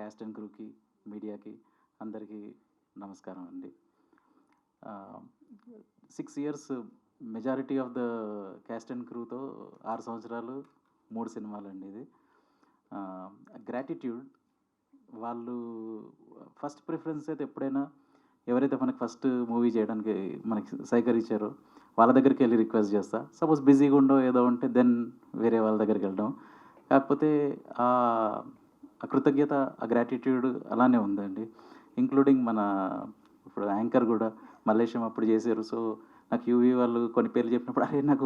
Caste and క్రూకి, మీడియాకి అందరికీ నమస్కారం అండి. 6 years majority of the cast and క్రూతో 6 సంవత్సరాలు 3 సినిమాలండి ఇది. గ్రాటిట్యూడ్ వాళ్ళు ఫస్ట్ ప్రిఫరెన్స్ అయితే ఎప్పుడైనా ఎవరైతే మనకి ఫస్ట్ మూవీ చేయడానికి మనకి సహకరించారో వాళ్ళ దగ్గరికి వెళ్ళి రిక్వెస్ట్ చేస్తా. సపోజ్ బిజీగా ఉండో ఏదో ఉంటే దెన్ వేరే వాళ్ళ దగ్గరికి వెళ్ళడం. కాకపోతే ఆ కృతజ్ఞత, ఆ గ్రాటిట్యూడ్ అలానే ఉందండి. ఇంక్లూడింగ్ మన ఇప్పుడు యాంకర్ కూడా మల్లేశం అప్పుడు చేశారు. సో నాకు యూవీ వాళ్ళు కొన్ని పేర్లు చెప్పినప్పుడు అరే నాకు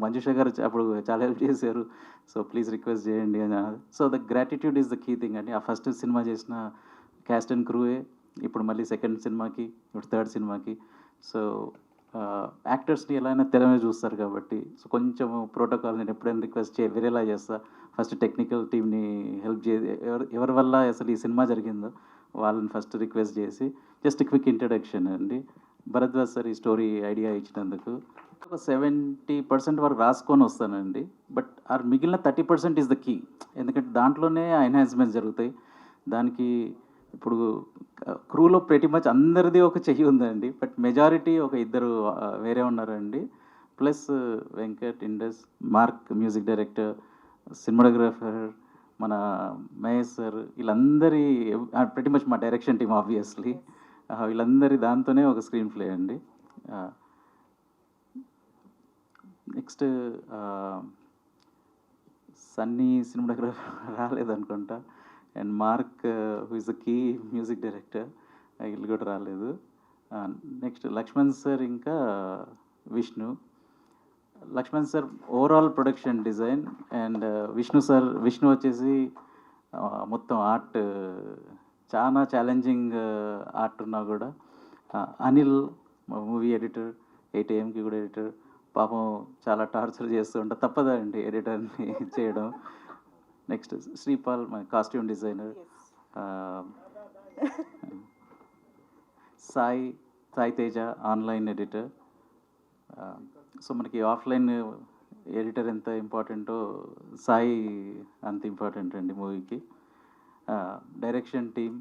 మంజుష గారు అప్పుడు చాలా హెల్ప్ చేశారు, సో ప్లీజ్ రిక్వెస్ట్ చేయండి అని. So the gratitude is the key thing అండి. ఆ ఫస్ట్ సినిమా చేసిన క్యాస్ట్ అండ్ క్రూయే ఇప్పుడు మళ్ళీ సెకండ్ సినిమాకి, ఇప్పుడు థర్డ్ సినిమాకి. సో యాక్టర్స్ని ఎలా అయినా తెర మీద చూస్తారు కాబట్టి సో కొంచెం ప్రోటోకాల్ నేను ఎప్పుడైనా రిక్వెస్ట్ వేరేలా చేస్తా. ఫస్ట్ టెక్నికల్ టీమ్ని హెల్ప్ ఎవరి వల్ల అసలు ఈ సినిమా జరిగిందో వాళ్ళని ఫస్ట్ రిక్వెస్ట్ చేసి జస్ట్ క్విక్ ఇంట్రడక్షన్ అండి. భరద్వాజ్ సార్ ఈ స్టోరీ ఐడియా ఇచ్చినందుకు ఒక 70% వరకు రాసుకొని వస్తానండి. బట్ ఆ మిగిలిన 30% ఈజ్ ద కీ. ఎందుకంటే దాంట్లోనే ఎన్హాన్స్మెంట్స్ జరుగుతాయి. దానికి ఇప్పుడు క్రూలో ప్రతి మచ్ అందరిది ఒక చెయ్యి ఉందండి. బట్ మెజారిటీ ఒక ఇద్దరు వేరే ఉన్నారండి. Plus Venkat Indus, mark music director, cinematographer మన మహేష్ సార్, వీళ్ళందరి ప్రతి మచ్ మా డైరెక్షన్ టీమ్ ఆబ్వియస్లీ వీళ్ళందరి దాంతోనే ఒక స్క్రీన్ ప్లే అండి. నెక్స్ట్ సన్నీ సినిమాటోగ్రాఫర్ రాలేదనుకుంటా. And Mark who is the key music director, వీళ్ళు కూడా రాలేదు. నెక్స్ట్ లక్ష్మణ్ సార్ ఇంకా Vishnu. Lakshman sir overall production design and Vishnu వచ్చేసి మొత్తం ఆర్ట్ చాలా ఛాలెంజింగ్ ఆర్ట్ ఉన్నా కూడా. అనిల్ మూవీ ఎడిటర్, 8 AM కూడా ఎడిటర్, పాపం చాలా టార్చర్ చేస్తూ ఉంటా, తప్పదండి ఎడిటర్ని చేయడం. నెక్స్ట్ శ్రీపాల్ మన costume designer, Sai Teja online editor. So మనకి ఆఫ్లైన్ ఎడిటర్ ఎంత ఇంపార్టెంటో సాయి అంత ఇంపార్టెంట్ అండి మూవీకి. డైరెక్షన్ టీమ్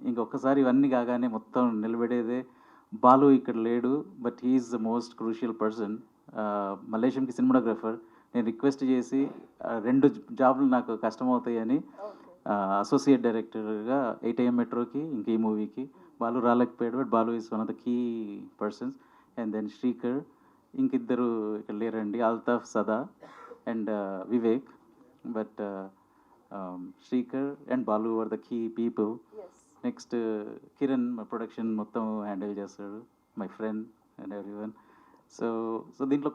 ఇంకొకసారి ఇవన్నీ కాగానే మొత్తం నిలబడేదే బాలు. ఇక్కడ లేడు but he is the most crucial person. మలేషియంకి సినిమాటోగ్రఫర్ నేను రిక్వెస్ట్ చేసి 2 జాబ్లు నాకు కష్టమవుతాయని అసోసియేట్ డైరెక్టర్గా 8 AM మెట్రోకి ఇంక ఈ మూవీకి బాలు రాలేకపోయాడు. But Balu is one of the key persons. And then Srikar, ఇంకిద్దరు ఇక్కడ లేరండి, Altaf Sada and Vivek. But Srikar and Balu are the key people. Next Kiran production మొత్తం హ్యాండిల్ చేస్తాడు, my friend and everyone. So దీంట్లో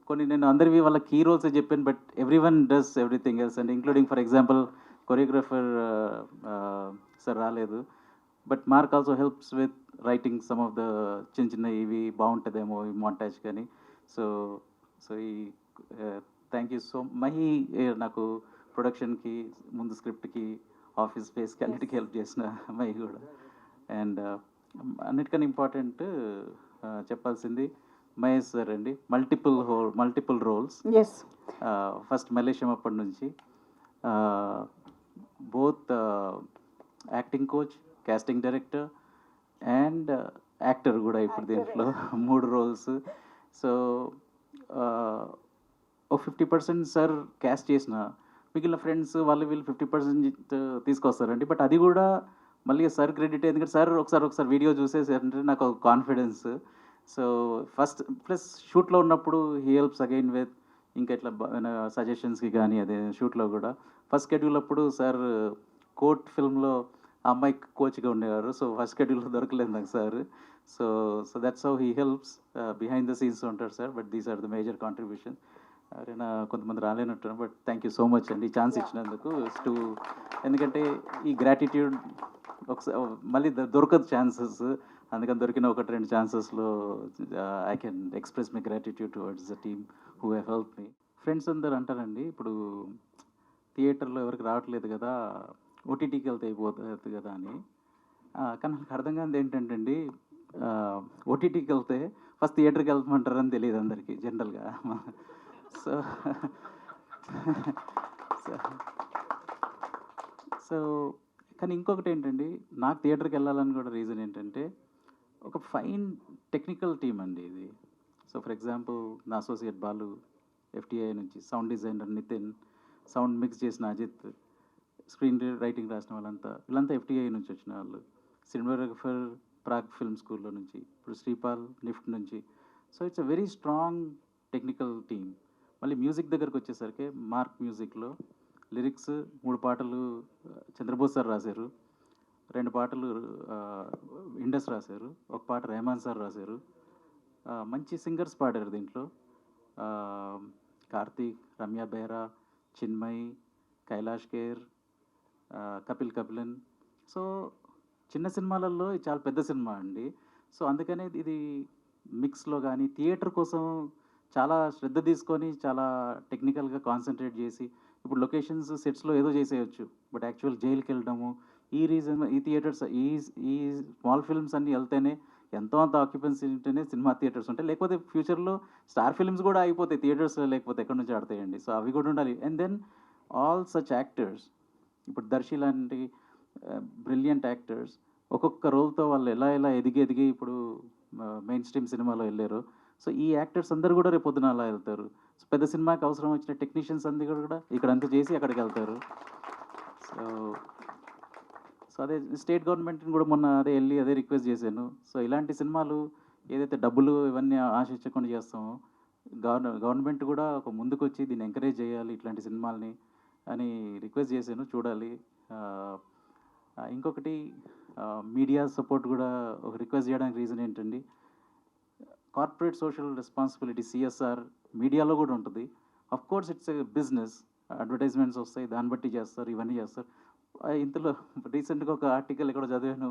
కొన్ని నేను అందరివి వాళ్ళ కీ రోల్స్ చెప్పాను, but everyone does everything else and including for example choreographer sir రాలేదు, but Mark also helps with writing some of the చిన్న ఇవి బాగుంటుందేమో ఈ మాంటాజ్ కానీ. సో ఈ థ్యాంక్ యూ సో మహి నాకు ప్రొడక్షన్కి ముందు స్క్రిప్ట్కి ఆఫీస్ స్పేస్కి అన్నిటికీ హెల్ప్ చేసిన మహి కూడా. అండ్ అన్నిటికన్నా ఇంపార్టెంట్ చెప్పాల్సింది మహేష్ సార్ అండి. Multiple roles. ఫస్ట్ మలేషియం అప్పటి నుంచి both acting coach, casting director and actor కూడా ఇప్పుడు దీంట్లో 3 రోల్స్. సో ఒక 50% సార్ క్యాస్ట్ చేసిన మిగిలిన ఫ్రెండ్స్ వాళ్ళు వీళ్ళు 50% తీసుకొస్తారండి. బట్ అది కూడా మళ్ళీ సార్ క్రెడిట్, ఎందుకంటే సార్ ఒకసారి వీడియో చూసేసారంటే నాకు ఒక కాన్ఫిడెన్స్. సో ఫస్ట్ ప్లస్ షూట్లో ఉన్నప్పుడు హీ హెల్ప్స్ అగైన్ విత్ ఇంకా ఇట్లా సజెషన్స్కి కానీ. అదే షూట్లో కూడా ఫస్ట్ షెడ్యూల్ అప్పుడు సార్ కోర్ట్ ఫిల్మ్లో ఆ అమ్మాయి కోచ్గా ఉండేవారు. సో ఫస్ట్ షెడ్యూల్లో దొరకలేదు నాకు sir. So that's how he helps. Behind the scenes ఉంటారు sir. But these are the major contribution. ఎవరైనా కొంతమంది రాలేనట్టు, but thank you so much అండి ఈ ఛాన్స్ ఇచ్చినందుకు. ఎందుకంటే ఈ గ్రాటిట్యూడ్ ఒకసారి మళ్ళీ దొరకదు ఛాన్సెస్, అందుకని దొరికిన 1-2 ఛాన్సెస్లో I can express my gratitude towards the team who have help me. Friends అందరు అంటారండి ఇప్పుడు థియేటర్లో ఎవరికి రావట్లేదు కదా, ఓటీటీకి వెళ్తే అయిపోతుంది కదా అని. కానీ నాకు అర్థం కానిది ఏంటంటే అండి, ఓటీటీకి వెళ్తే ఫస్ట్ థియేటర్కి వెళ్తామంటారని తెలియదు అందరికీ జనరల్గా. సో కానీ ఇంకొకటి ఏంటండి, నాకు థియేటర్కి వెళ్ళాలని కూడా రీజన్ ఏంటంటే, ఒక ఫైన్ టెక్నికల్ టీమ్ అండి ఇది. సో ఫర్ ఎగ్జాంపుల్ నా అసోసియేట్ బాలు, ఎఫ్టీఐ నుంచి sound designer Nitin, sound mix చేసిన అజిత్, స్క్రీన్ రైటింగ్ రాసిన వీళ్ళంతా ఎఫ్టీఐ నుంచి వచ్చిన వాళ్ళు. సినిమాగ్రఫర్ ప్రాగ్ ఫిల్మ్ స్కూల్లో నుంచి, ఇప్పుడు శ్రీపాల్ నిఫ్ట్ నుంచి. So it's a very strong technical team. మళ్ళీ మ్యూజిక్ దగ్గరకు వచ్చేసరికి మార్క్ మ్యూజిక్లో లిరిక్స్ 3 పాటలు చంద్రబోస్ సార్ రాశారు, 2 పాటలు ఇండస్ రాశారు, 1 పాట రెహమాన్ సార్ రాశారు. మంచి సింగర్స్ పాడారు దీంట్లో, కార్తీక్, రమ్య బెహ్రా, చిన్మయ్, కైలాష్ ఖేర్, కపిలన్. సో చిన్న సినిమాలలో ఇది చాలా పెద్ద సినిమా అండి. సో అందుకనే ఇది మిక్స్లో కానీ థియేటర్ కోసం చాలా శ్రద్ధ తీసుకొని చాలా టెక్నికల్గా కాన్సన్ట్రేట్ చేసి, ఇప్పుడు లొకేషన్స్ సెట్స్లో ఏదో చేసేయచ్చు, బట్ యాక్చువల్ జైలుకి వెళ్ళడము, ఈ థియేటర్స్ ఈ స్మాల్ ఫిల్మ్స్ అన్నీ వెళ్తేనే ఎంతో అంత ఆక్యుపెన్సీ ఉంటేనే సినిమా థియేటర్స్ ఉంటాయి. లేకపోతే ఫ్యూచర్లో స్టార్ ఫిల్మ్స్ కూడా అయిపోతాయి థియేటర్స్లో, లేకపోతే ఎక్కడి నుంచి ఆడతాయండి. సో అవి కూడా ఉండాలి. And then all such actors, ఇప్పుడు దర్శి లాంటి బ్రిలియంట్ యాక్టర్స్ ఒక్కొక్క రోల్తో వాళ్ళు ఎలా ఎదిగి ఇప్పుడు మెయిన్ స్ట్రీమ్ సినిమాలో వెళ్ళారు. సో ఈ యాక్టర్స్ అందరూ కూడా రేపొద్దున అలా వెళ్తారు. సో పెద్ద సినిమాకి అవసరం వచ్చిన టెక్నీషియన్స్ అందరూ కూడా ఇక్కడంతా చేసి అక్కడికి వెళ్తారు. సో అదే స్టేట్ గవర్నమెంట్ని కూడా మొన్న అదే రిక్వెస్ట్ చేశాను. సో ఇలాంటి సినిమాలు ఏదైతే డబ్బులు ఇవన్నీ ఆశించకుండా చేస్తామో, గవర్నమెంట్ కూడా ఒక ముందుకు వచ్చి దీన్ని ఎంకరేజ్ చేయాలి ఇట్లాంటి సినిమాల్ని అని రిక్వెస్ట్ చేశాను. చూడాలి. ఇంకొకటి మీడియా సపోర్ట్ కూడా ఒక రిక్వెస్ట్ చేయడానికి రీజన్ ఏంటండి, కార్పొరేట్ సోషల్ రెస్పాన్సిబిలిటీ సిఎస్ఆర్ మీడియాలో కూడా ఉంటుంది. Of course it's a business, advertisements వస్తాయి, దాన్ని బట్టి చేస్తారు, ఇవన్నీ చేస్తారు. ఇంతలో రీసెంట్గా ఒక ఆర్టికల్ ఎక్కడో చదివాను,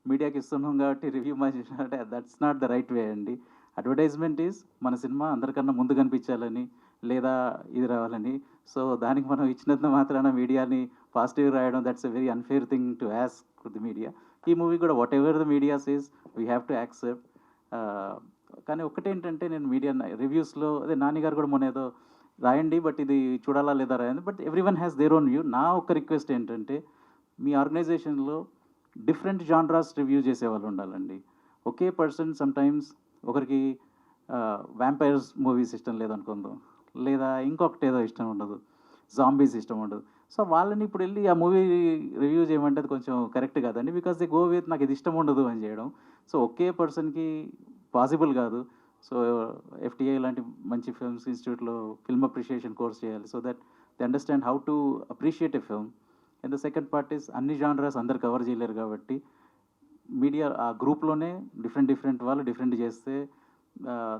మీడియాకి ఇస్తున్నాం కాబట్టి రివ్యూ అంటే that's not the right way అండి. అడ్వర్టైజ్మెంట్ ఈజ్ మన సినిమా అందరికన్నా ముందు కనిపించాలని, లేదా ఇది రావాలని. సో దానికి మనం ఇచ్చినంత మాత్రాన మీడియాని పాజిటివ్ రాయడం, that's a very unfair thing to ask the media. ఈ మూవీ కూడా what ever the media says we have to accept. కానీ ఒకటేంటంటే, నేను మీడియా రివ్యూస్లో నాని గారు కూడా మొన్న ఏదో రాయండి, బట్ ఇది చూడాలా లేదా రాయండి, but every one has their own view. నా ఒక రిక్వెస్ట్ ఏంటంటే, మీ ఆర్గనైజేషన్లో డిఫరెంట్ జాన్రాస్ రివ్యూ చేసే వాళ్ళు ఉండాలండి. ఒకే పర్సన్ సమ్టైమ్స్ ఒకరికి వ్యాంపైర్స్ మూవీస్ ఇష్టం లేదనుకుందాం, లేదా ఇంకొకటి ఏదో ఇష్టం ఉండదు, జాంబీస్ ఇష్టం ఉండదు. సో వాళ్ళని ఇప్పుడు వెళ్ళి ఆ మూవీ రివ్యూ చేయమంటే అది కొంచెం కరెక్ట్ కాదండి. బికాస్ ది గో విత్ నాకు ఇది ఇష్టం ఉండదు అని చేయడం. సో ఒకే పర్సన్కి పాసిబుల్ కాదు. సో ఎఫ్టీఐ లాంటి మంచి ఫిల్మ్స్ ఇన్స్టిట్యూట్లో ఫిల్మ్ అప్రిషియేషన్ కోర్స్ చేయాలి, so that they understand how to appreciate a film. And the second part is, అన్ని జానరాస్ అందరు కవర్ చేయలేరు కాబట్టి మీడియా ఆ గ్రూప్లోనే డిఫరెంట్ వాళ్ళు డిఫరెంట్ చేస్తే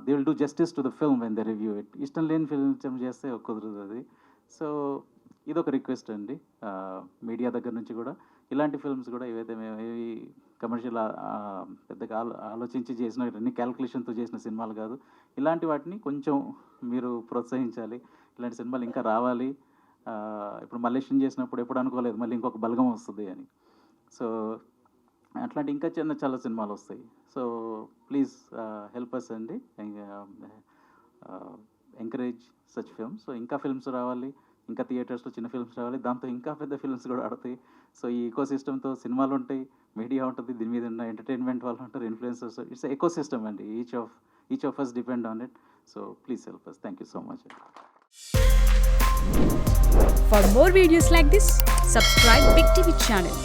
they will do justice to the film when the review it. ఇష్టం లేని ఫిల్మ్ చేస్తే కుదరదు అది. సో ఇదొక రిక్వెస్ట్ అండి మీడియా దగ్గర నుంచి కూడా. ఇలాంటి ఫిల్మ్స్ కూడా ఏవైతే మేము ఏవి కమర్షియల్ పెద్దగా ఆలోచించి చేసిన, అన్ని క్యాల్కులేషన్తో చేసిన సినిమాలు కాదు, ఇలాంటి వాటిని కొంచెం మీరు ప్రోత్సహించాలి. ఇలాంటి సినిమాలు ఇంకా రావాలి. ఇప్పుడు మల్లేషన్ చేసినప్పుడు ఎప్పుడు అనుకోలేదు మళ్ళీ ఇంకొక బలగం వస్తుంది అని. సో అట్లాంటి ఇంకా చాలా సినిమాలు వస్తాయి. సో ప్లీజ్ హెల్ప్ అస్ అండి, ఎంకరేజ్ సచ్ ఫిల్మ్స్. సో ఇంకా ఫిల్మ్స్ రావాలి, ఇంకా థియేటర్స్లో చిన్న ఫిల్మ్స్ రావాలి, దాంతో ఇంకా పెద్ద ఫిల్మ్స్ కూడా ఆడతాయి. సో ఈ ఎకో సిస్టమ్తో సినిమాలు ఉంటాయి, మీడియా ఉంటుంది, దీని మీద ఉన్న ఎంటర్టైన్మెంట్ వాళ్ళు ఉంటారు, ఇన్ఫ్లుయెన్సర్స్. ఇట్స్ ఎకో సిస్టమ్ అండి. Each of us depend on it. So please help us. Thank you so much. For more videos like this, subscribe Big TV channel.